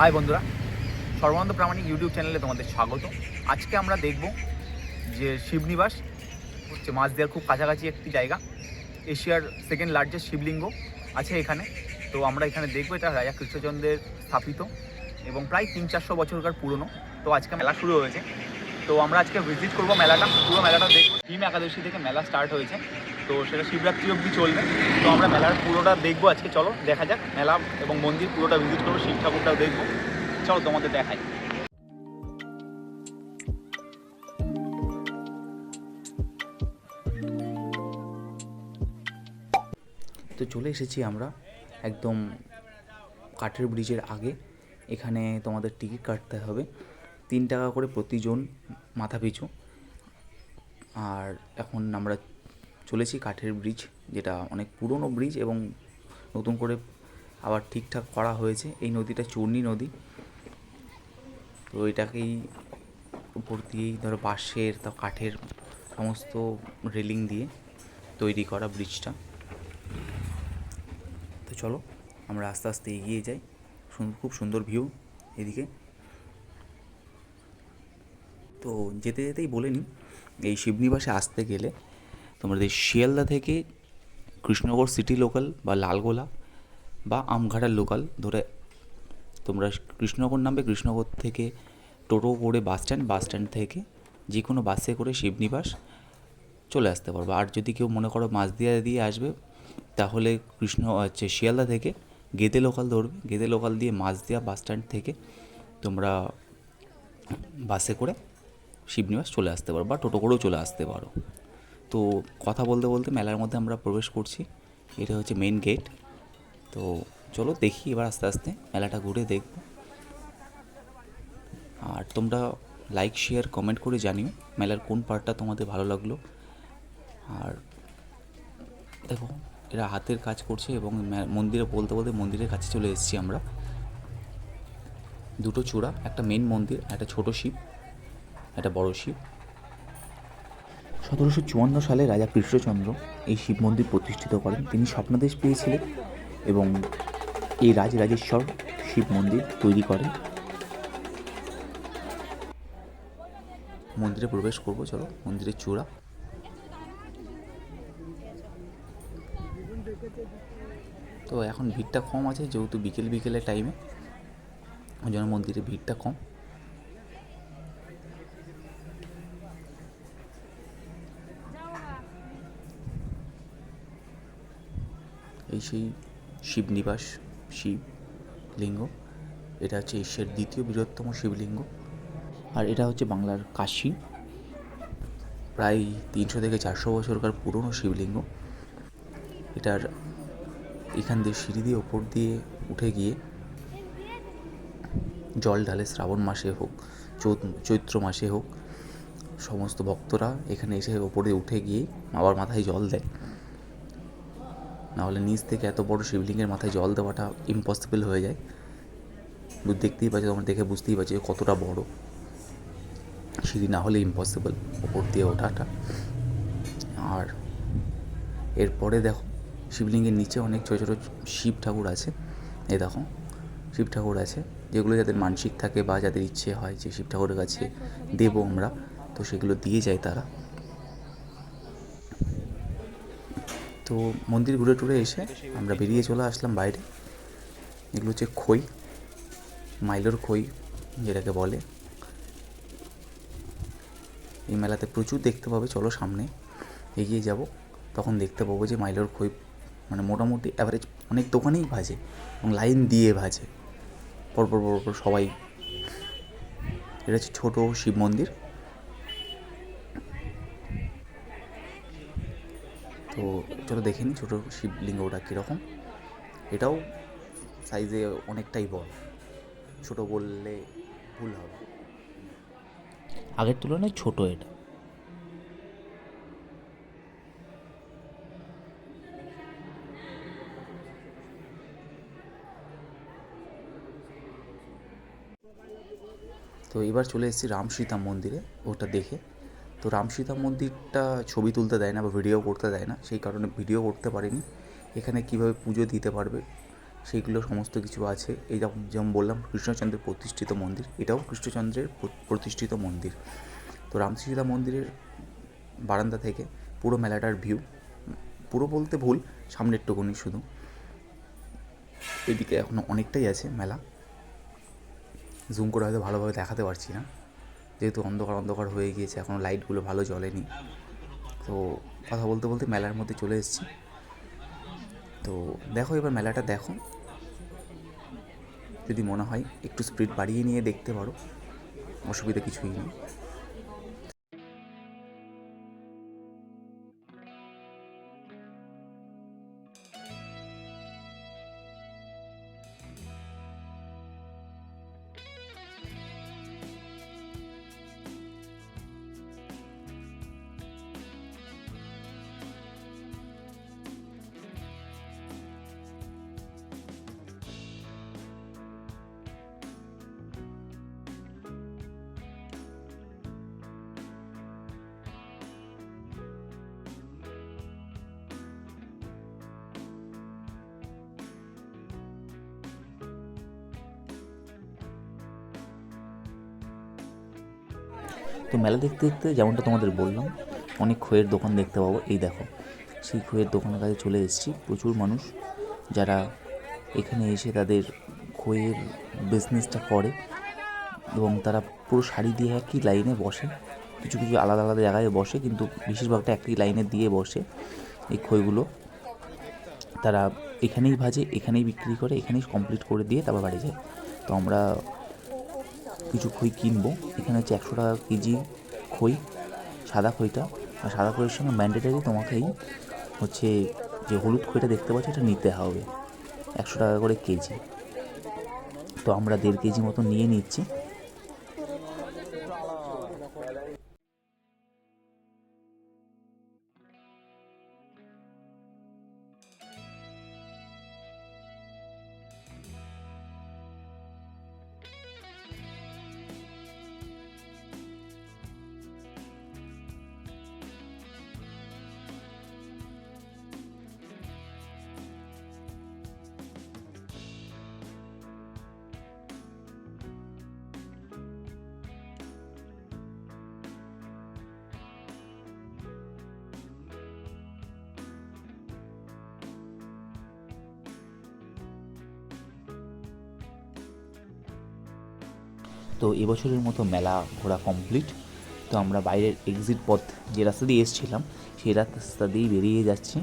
High বন্ধুরা, সর্বানন্দ প্রামাণিক YouTube চ্যানেলে তোমাদের স্বাগত। আজকে আমরা দেখব যে শিবনিবাস হচ্ছে মাঝদিয়ার খুব কাছাকাছি একটি জায়গা। এশিয়ার সেকেন্ড লার্জেস্ট শিবলিঙ্গ আছে এখানে। তো আমরা এখানে দেখবো, এটা রাজা কৃষ্ণচন্দ্রের স্থাপিত এবং প্রায় 300-400 বছরকার পুরনো। তো আজকে মেলা শুরু হয়েছে, তো আমরা আজকে ভিজিট করবো মেলাটা, পুরো মেলাটা দেখবো। ভীম একাদশী থেকে মেলা স্টার্ট হয়েছে, তো সেটা শিবরাত্রি অবধি চলবে। তো আমরা মেলার পুরোটা দেখবো আজকে। চলো দেখা যাক, মেলা এবং মন্দির পুরোটা ভিজিট করবো, শিব ঠাকুরটাও দেখবো। চলো তোমাদের দেখাই। তো চলে এসেছি আমরা একদম কাঠের ব্রিজের আগে। এখানে তোমাদের টিকিট কাটতে হবে 3 টাকা করে প্রতিজন মাথা পিছু। আর এখন আমরা চলেছি কাঠের ব্রিজ, যেটা অনেক পুরনো ব্রিজ এবং নতুন করে আবার ঠিকঠাক করা হয়েছে। এই নদীটা চূর্ণী নদী। তো এটাকেই উপর দিয়েই ধরো বাঁশের তা কাঠের সমস্ত রেলিং দিয়ে তৈরি করা ব্রিজটা। তো চলো আমরা আস্তে আস্তে এগিয়ে যাই। খুব সুন্দর ভিউ এদিকে। তো যেতে যেতেই বলে নিই, এই শিবনিবাসে আসতে গেলে তোমাদের শিয়ালদা থেকে কৃষ্ণনগর সিটি লোকাল বা লালগোলা বা আমঘাটার লোকাল ধরে তোমরা কৃষ্ণনগর নামবে। কৃষ্ণনগর থেকে টোটো করে বাস স্ট্যান্ড থেকে যে কোনো বাসে করে শিবনিবাস চলে আসতে পারবে। আর যদি কেউ মনে করো মাঝদিয়া দিয়ে আসবে, তাহলে শিয়ালদা থেকে গেদে লোকাল ধরবে। গেদে লোকাল দিয়ে মাঝদিয়া বাস স্ট্যান্ড থেকে তোমরা বাসে করে শিবনিবাস চলে আসতে পারো বা টোটো করেও চলে আসতে পারো। তো কথা বলতে বলতে মেলার মধ্যে আমরা প্রবেশ করছি। এটা হচ্ছে মেন গেট। তো চলো দেখি এবার আস্তে আস্তে মেলাটা ঘুরে দেখব। আর তোমরা লাইক শেয়ার কমেন্ট করে জানিও মেলার কোন পার্টটা তোমাদের ভালো লাগলো। আর দেখো এরা হাতের কাজ করছে এবং মন্দিরে বলতে বলতে মন্দিরের কাছে চলে এসেছি আমরা। দুটো চূড়া, একটা মেন মন্দির, একটা ছোট শিব, একটা বড় শিব। 1754 সালে রাজা কৃষ্ণচন্দ্র এই শিব মন্দির প্রতিষ্ঠিত করেন। তিনি স্বপ্নাদেশ পেয়েছিলেন এবং এই রাজরাজেশ্বর শিব মন্দির তৈরি করেন। মন্দিরে প্রবেশ করবো, চলো মন্দিরের চূড়া। তো এখন ভিড়টা কম আছে, যেহেতু বিকেলের টাইমে, ওই জন্য মন্দিরে ভিড়টা কম। এই সেই শিবনিবাস শিবলিঙ্গ। এটা হচ্ছে এশিয়ার দ্বিতীয় বৃহত্তম শিবলিঙ্গ। আর এটা হচ্ছে বাংলার কাশী, প্রায় 300 থেকে 400 বছরকার পুরনো শিবলিঙ্গ। এটার এখান দিয়ে সিঁড়ি দিয়ে ওপর দিয়ে উঠে গিয়ে জল ঢালে। শ্রাবণ মাসে হোক, চৈত্র মাসে হোক, সমস্ত ভক্তরা এখানে এসে ওপরে উঠে গিয়ে আবার মাথায় জল দেয়। নাহলে নিচ থেকে এত বড় শিবলিঙ্গের মাথায় জল দেওয়াটা ইম্পসিবল হয়ে যায়। দেখতেই পাচ্ছ, তোমরা দেখে বুঝতেই পারছি কতটা বড়। সিঁড়ি না হলে ইম্পসিবল ওপর দিয়ে ওঠাটা। আর এরপরে দেখো শিবলিঙ্গের নিচে অনেক ছোটো ছোটো শিব ঠাকুর আছে। এই দেখো শিব ঠাকুর আছে, যেগুলো যাদের মানসিক থাকে বা যাদের ইচ্ছে হয় যে শিব ঠাকুরের কাছে দেবো আমরা, তো সেগুলো দিয়ে যায় তারা। তো মন্দির ঘুরে টুরে এসে আমরা বেরিয়ে চলে আসলাম বাইরে। এগুলো হচ্ছে খই, মাইলোর খই যেটাকে বলে। এই মেলাতে প্রচুর দেখতে পাবে। চলো সামনে এগিয়ে যাব, তখন দেখতে পাবো যে মাইলোর খই মানে মোটামুটি অ্যাভারেজ অনেক দোকানেই ভাজে এবং লাইন দিয়ে ভাজে পরপর সবাই। এটা হচ্ছে ছোটো শিব মন্দির। তো চলো দেখে নিই ছোটো শিবলিঙ্গটা কীরকম। এটাও সাইজে অনেকটাই বড়, ছোটো বললে ভুল হবে, আগের তুলনায় ছোটো এটা। তো এবার চলে এসেছি রাম সীতা মন্দিরে, ওটা দেখে। তো রাম সীতা মন্দিরটা ছবি তুলতে দেয় না বা ভিডিও করতে দেয় না, সেই কারণে ভিডিও করতে পারিনি। এখানে কীভাবে পুজো দিতে পারবে সেইগুলো সমস্ত কিছু আছে। এই যেমন বললাম কৃষ্ণচন্দ্রের প্রতিষ্ঠিত মন্দির, এটাও কৃষ্ণচন্দ্রের প্রতিষ্ঠিত মন্দির। তো রামসীতা মন্দিরের বারান্দা থেকে পুরো মেলাটার ভিউ, পুরো বলতে ভুল, সামনেরটুকুনি শুধু, এদিকে এখনও অনেকটাই আছে মেলা, জুম করে হয়তো ভালোভাবে দেখাতে পারছি না যেহেতু অন্ধকার অন্ধকার হয়ে গিয়েছে, এখনও লাইটগুলো ভালো জ্বলেনি। তো কথা বলতে বলতে মেলার মধ্যে চলে এসেছি। তো দেখো, এবার মেলাটা দেখো, যদি মনে হয় একটু স্পিড বাড়িয়ে নিয়ে দেখতে পারো, অসুবিধা কিছুই নেই। তো মেলা দেখতে দেখতে যেমনটা তোমাদের বললাম, অনেক খইয়ের দোকান দেখতে পাবো। এই দেখো, সেই খইয়ের দোকানের কাছে চলে এসেছি। প্রচুর মানুষ যারা এখানে এসে তাদের খইয়ের বিজনেসটা করে এবং তারা পুরো সারি দিয়ে একই লাইনে বসে, কিছু কিছু আলাদা আলাদা জায়গায় বসে, কিন্তু বেশিরভাগটা একই লাইনে দিয়ে বসে। এই খইগুলো তারা এখানেই ভাজে, এখানেই বিক্রি করে, এখানেই কমপ্লিট করে দিয়ে তারপর বাড়ি যায়। তো আমরা কিছু খই কিনবো। এখানে হচ্ছে 100 টাকা কেজি খই, সাদা খইটা। আর সাদা খইয়ের সঙ্গে ম্যান্ডেটারি তোমাকেই হচ্ছে যে হলুদ খইটা দেখতে পাচ্ছ, এটা নিতে হবে 100 টাকা করে কেজি। তো আমরা 1.5 কেজি মতো নিয়ে নিচ্ছি। তো এবছরের মতো মেলা ঘোরা কমপ্লিট। তো আমরা বাইরের এক্সিট পথ যে রাস্তা দিয়ে এসেছিলাম সেই রাস্তা দিয়েই বেরিয়ে যাচ্ছি।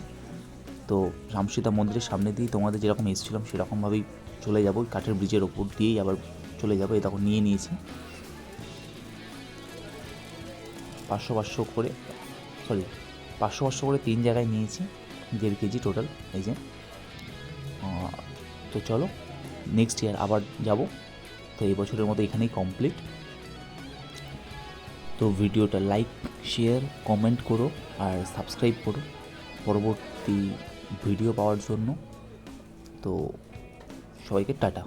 তো রামসীতা মন্দিরের সামনে দিয়ে তোমাদের যেরকম এসেছিলাম সেরকমভাবেই চলে যাব, কাঠের ব্রিজের ওপর দিয়েই আবার চলে যাবো। এই তখন নিয়ে নিয়েছি 500 করে, 500 করে 3 জায়গায় নিয়েছি, 1.5 কেজি টোটাল। এই যে, তো চলো নেক্সট ইয়ার আবার যাব। তো এই বছরের মতো এখানেই কমপ্লিট। তো ভিডিওটা লাইক, শেয়ার, কমেন্ট করো আর সাবস্ক্রাইব করো পরবর্তী ভিডিও পাওয়ার জন্য। তো সবাইকে টাটা।